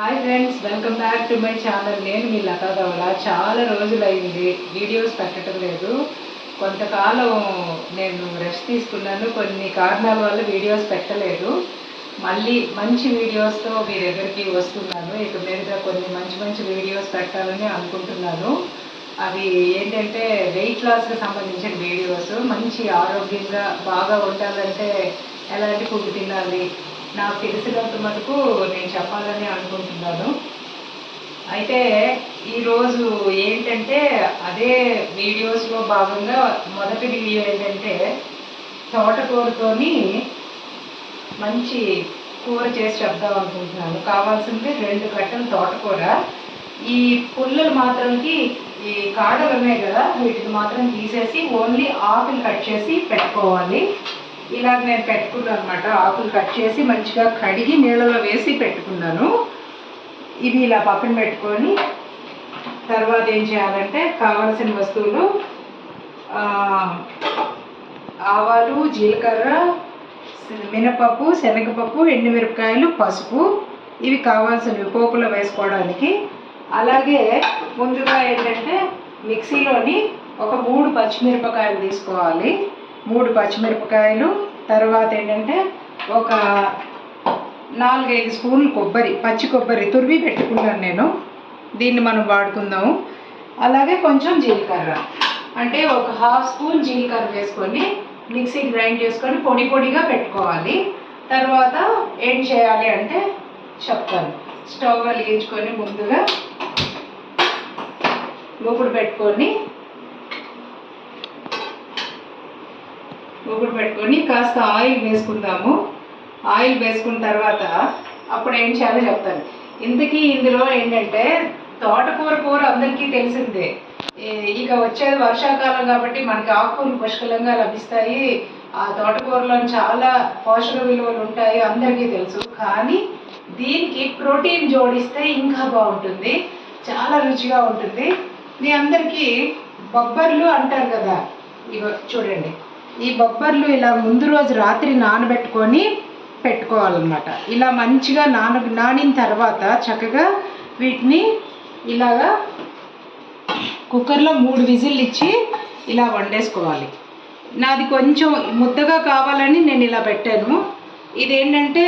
Hi friends, welcome back to my channel. నేను మీ లతా ధవళ. చాలా రోజులైంది వీడియోస్ పెట్టడం లేదు. కొంతకాలం నేను రెస్ట్ తీసుకున్నాను. కొన్ని కారణాల వల్ల వీడియోస్ పెట్టలేదు. మళ్ళీ మంచి వీడియోస్తో మీ దగ్గరికి వస్తున్నాను. ఇక మీద కొన్ని మంచి వీడియోస్ పెట్టాలని అనుకుంటున్నాను. అవి ఏంటంటే వెయిట్ లాస్కి సంబంధించిన వీడియోస్. మంచి ఆరోగ్యంగా బాగా ఉండాలంటే ఎలాంటి ఫుడ్ తినాలి, నాకు తెలిసినంత మటుకు నేను చెప్పాలని అనుకుంటున్నాను. అయితే ఈరోజు ఏంటంటే అదే వీడియోస్లో భాగంగా మొదటి వీడియో ఏంటంటే తోటకూరతోని మంచి కూర చేసి చెప్దాం అనుకుంటున్నాను. కావాల్సింది 2 కట్టలు తోటకూర. ఈ పుల్లలు మాత్రంకి ఈ కాడలు ఉన్నాయి కదా, వీటిని మాత్రం తీసేసి ఓన్లీ ఆకులు కట్ చేసి పెట్టుకోవాలి. ఇలా నేను పెట్టుకున్నాను అనమాట. ఆకులు కట్ చేసి మంచిగా కడిగి నీళ్ళలో వేసి పెట్టుకున్నాను. ఇవి ఇలా పక్కన పెట్టుకొని తర్వాత ఏం చేయాలంటే కావాల్సిన వస్తువులు ఆవాలు, జీలకర్ర, మినపప్పు, శనగపప్పు, ఎండుమిరపకాయలు, పసుపు, ఇవి కావాల్సినవి పోపులో వేసుకోవడానికి. అలాగే ముందుగా ఏంటంటే మిక్సీలోని ఒక 3 పచ్చిమిరపకాయలు తీసుకోవాలి. 3 పచ్చిమిరపకాయలు. తర్వాత ఏంటంటే ఒక 4-5 స్పూన్లు కొబ్బరి, పచ్చి కొబ్బరి తురిమి పెట్టుకున్నాను నేను. దీన్ని మనం వాడుకుందాము. అలాగే కొంచెం జీలకర్ర, అంటే ఒక 1/2 స్పూన్ జీలకర్ర వేసుకొని మిక్సీ గ్రైండ్ చేసుకొని పొడిగా పెట్టుకోవాలి. తర్వాత ఏం చేయాలి అంటే చెప్తాను. స్టవ్ వెలిగించుకొని ముందుగా మూకుడు పెట్టుకొని కాస్త ఆయిల్ వేసుకుందాము. ఆయిల్ వేసుకున్న తర్వాత అప్పుడు ఏం చేయాలో చెప్తాను. ఇంతకీ ఇందులో ఏంటంటే తోటకూర అందరికీ తెలిసిందే. ఇక వచ్చేది వర్షాకాలం కాబట్టి మనకి ఆకుకూరలు పుష్కలంగా లభిస్తాయి. ఆ తోటకూరలో చాలా పోషక విలువలు ఉంటాయి, అందరికీ తెలుసు. కానీ దీనికి ప్రోటీన్ జోడిస్తే ఇంకా బాగుంటుంది, చాలా రుచిగా ఉంటుంది. మీ అందరికీ బొబ్బర్లు అంటారు కదా, ఇగో చూడండి. ఈ బొబ్బర్లు ఇలా ముందు రోజు రాత్రి నానబెట్టుకొని పెట్టుకోవాలన్నమాట. ఇలా మంచిగా నానిన తర్వాత చక్కగా వీటిని ఇలాగా కుక్కర్లో 3 విజిల్లు ఇచ్చి ఇలా వండేసుకోవాలి. నాది కొంచెం ముద్దగా కావాలని నేను ఇలా పెట్టాను. ఇదేంటంటే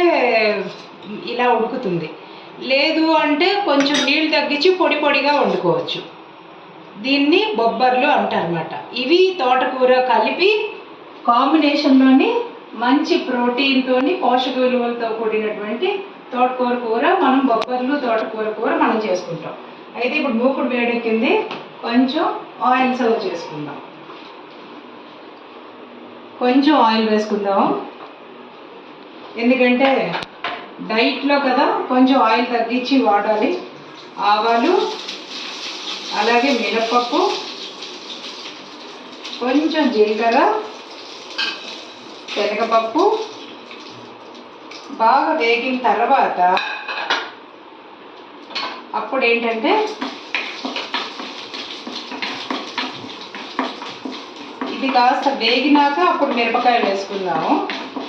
ఇలా ఉడుకుతుంది. లేదు అంటే కొంచెం నీళ్ళు తగ్గించి పొడిగా వండుకోవచ్చు. దీన్ని బొబ్బర్లు అంటారన్నమాట. ఇవి తోటకూర కలిపి కాంబినేషన్లోని మంచి ప్రోటీన్తోని పోషక విలువలతో కూడినటువంటి తోటకూర కూర, మనం బొబ్బర్లు తోటకూర కూర మనం చేసుకుంటాం. అయితే ఇప్పుడు మూకుడు వేడెక్కింది, కొంచెం ఆయిల్ సర్వ్ చేసుకుందాం. కొంచెం ఆయిల్ వేసుకుందాం, ఎందుకంటే డైట్లో కదా కొంచెం ఆయిల్ తగ్గించి వాడాలి. ఆవాలు, అలాగే మినపప్పు, కొంచెం జీలకర్ర, శనగపప్పు బాగా వేగిన తర్వాత అప్పుడు ఏంటంటే ఇది కాస్త వేగినాక అప్పుడు మిరపకాయలు వేసుకుందాము.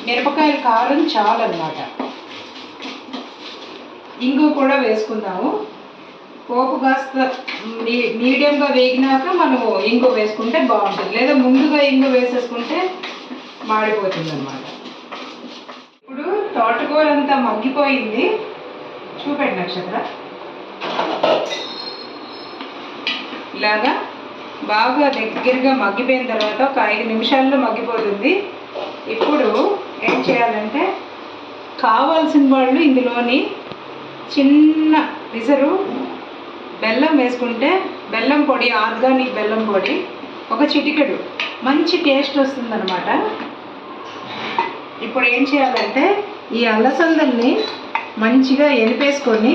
మిరపకాయల కారం చాలన్నమాట. ఇంగు కూడా వేసుకుందాము. పోపు కాస్త మీడియంగా వేగినాక మనము ఇంగు వేసుకుంటే బాగుంటుంది, లేదా ముందుగా ఇంగు వేసేసుకుంటే మాడిపోతుంది అన్నమాట. ఇప్పుడు తోటకూర అంతా మగ్గిపోయింది. చూపండి నక్షత్ర. ఇలాగా బాగా దగ్గరగా మగ్గిపోయిన తర్వాత ఒక 5 నిమిషాల్లో మగ్గిపోతుంది. ఇప్పుడు ఏం చేయాలంటే కావాల్సిన వాళ్ళు ఇందులోని చిన్న పిసరు బెల్లం వేసుకుంటే, బెల్లం పొడి, ఆర్గానిక్ బెల్లం పొడి ఒక చిటికెడు, మంచి టేస్ట్ వస్తుందన్నమాట. ఇప్పుడు ఏం చేయాలంటే ఈ అలసందల్ని మంచిగా ఎనిపేసుకొని,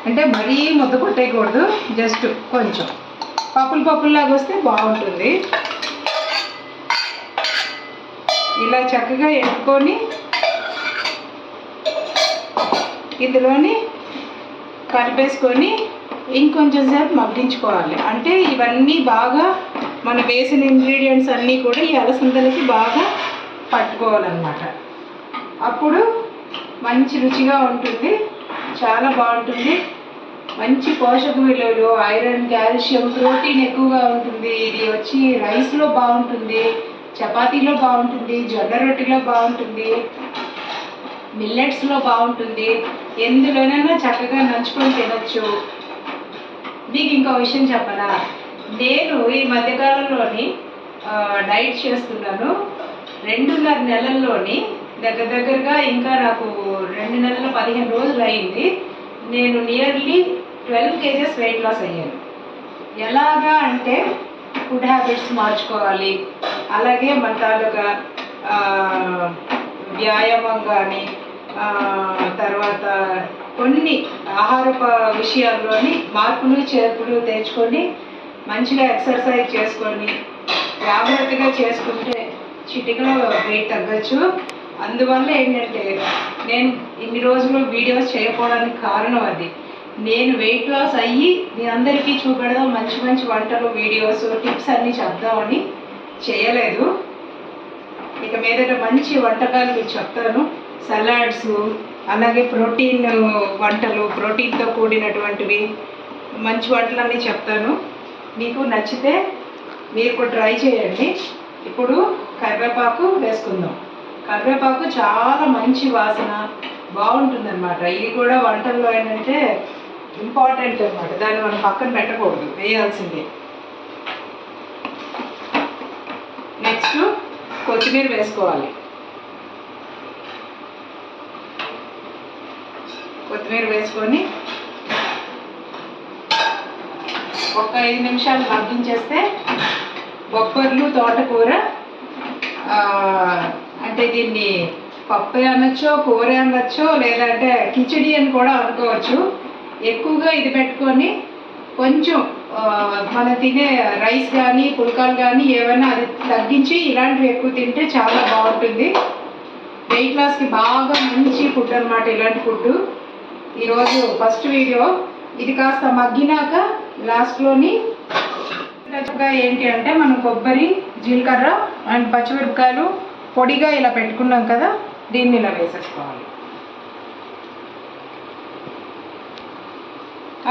అంటే మరీ ముద్ద కొట్టేయకూడదు, జస్ట్ కొంచెం పప్పుల్లాగా వస్తే బాగుంటుంది. ఇలా చక్కగా ఎనుకొని ఇందులోని కలిపేసుకొని ఇంకొంచెం సేపు మగ్గించుకోవాలి. అంటే ఇవన్నీ బాగా మన వేసిన ఇంగ్రీడియంట్స్ అన్నీ కూడా ఈ అలసందలకి బాగా పట్టుకోవాలన్నమాట. అప్పుడు మంచి రుచిగా ఉంటుంది, చాలా బాగుంటుంది. మంచి పోషక విలువలు, ఐరన్, కాల్షియం, ప్రోటీన్ ఎక్కువగా ఉంటుంది. ఇది వచ్చి రైస్లో బాగుంటుంది, చపాతీలో బాగుంటుంది, జొన్న రొట్టెలో బాగుంటుంది, మిల్లెట్స్లో బాగుంటుంది. ఎందులోనైనా చక్కగా నంచుకొని తినచ్చు. మీకు ఇంకో విషయం చెప్పనా, నేను ఈ మధ్యకాలంలోని డైట్ చేస్తున్నాను. 2.5 నెలల్లోని దగ్గరగా ఇంకా నాకు 2 నెలల 15 రోజులు అయింది. నేను నియర్లీ 12 kgs వెయిట్ లాస్ అయ్యాను. ఎలాగా అంటే ఫుడ్ హ్యాబిట్స్ మార్చుకోవాలి, అలాగే మన తాలూకా వ్యాయామం కానీ, తర్వాత కొన్ని ఆహార విషయాల్లోని మార్పులు చేర్పులు తెచ్చుకొని మంచిగా ఎక్సర్సైజ్ చేసుకొని జాగ్రత్తగా చేసుకుంటే చిటికలో వెయిట్ తగ్గచ్చు. అందువల్ల ఏంటంటే నేను ఇన్ని రోజులు వీడియోస్ చేయకపోవడానికి కారణం అది. నేను వెయిట్ లాస్ అయ్యి మీ అందరికీ చూపెడదాం, మంచి మంచి వంటలు వీడియోస్ టిప్స్ అన్నీ చెప్దామని చేయలేదు. ఇక మీదట మంచి వంటకాలు మీకు చెప్తాను. సలాడ్స్, అలాగే ప్రోటీన్ వంటలు, ప్రోటీన్తో కూడినటువంటివి మంచి వంటలన్నీ చెప్తాను. మీకు నచ్చితే మీరు కూడా ట్రై చేయండి. ఇప్పుడు కరివేపాకు వేసుకుందాం. కరివేపాకు చాలా మంచి వాసన బాగుంటుందన్నమాట. ఇది కూడా వంటల్లో ఏంటంటే ఇంపార్టెంట్ అనమాట. దాన్ని మనం పక్కన పెట్టకూడదు, వేయాల్సిందే. నెక్స్ట్ కొత్తిమీర వేసుకోవాలి. కొత్తిమీర వేసుకొని ఒక 5 నిమిషాలు మగ్గించేస్తే బొబ్బర్లు, తోటకూర, అంటే దీన్ని పప్పు అనొచ్చో, కూర అనొచ్చో, లేదంటే కిచిడి అని కూడా అనుకోవచ్చు. ఎక్కువగా ఇది పెట్టుకొని కొంచెం మనం తినే రైస్ కానీ పుల్కాలు కానీ ఏమైనా అది తగ్గించి ఇలాంటివి ఎక్కువ తింటే చాలా బాగుంటుంది. వెయిట్ లాస్కి బాగా మంచి ఫుడ్ అనమాట ఇలాంటి ఫుడ్. ఈరోజు ఫస్ట్ వీడియో. ఇది కాస్త మగ్గినాక లాస్ట్లోని ఏంటి అంటే మనం కొబ్బరి, జీలకర్ర అండ్ పచ్చిమిరపకాయలు పొడిగా ఇలా పెట్టుకున్నాం కదా, దీన్ని ఇలా వేసేసుకోవాలి.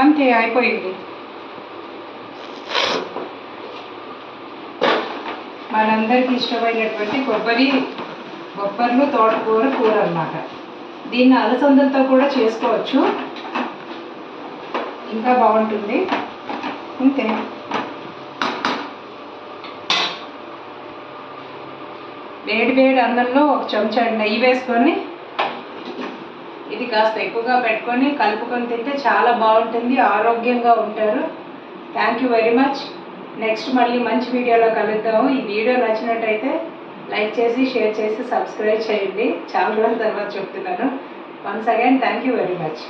అంతే, అయిపోయింది. మనందరికీ ఇష్టమైనటువంటి బొబ్బర్లు, తోటకూర కూర అన్నమాట. దీన్ని అలసందలతో కూడా చేసుకోవచ్చు, ఇంకా బాగుంటుంది. అంతే. వేడి అన్నంలో ఒక చెంచా నెయ్యి వేసుకొని ఇది కాస్త ఎక్కువగా పెట్టుకొని కలుపుకొని తింటే చాలా బాగుంటుంది, ఆరోగ్యంగా ఉంటారు. Thank you very much. Next మళ్ళీ మంచి వీడియోలో కలుద్దాము. ఈ వీడియో నచ్చినట్టయితే లైక్ చేసి, షేర్ చేసి, సబ్స్క్రైబ్ చేయండి. చాలా రోజుల తర్వాత చెప్తున్నాను. Once again thank you very much.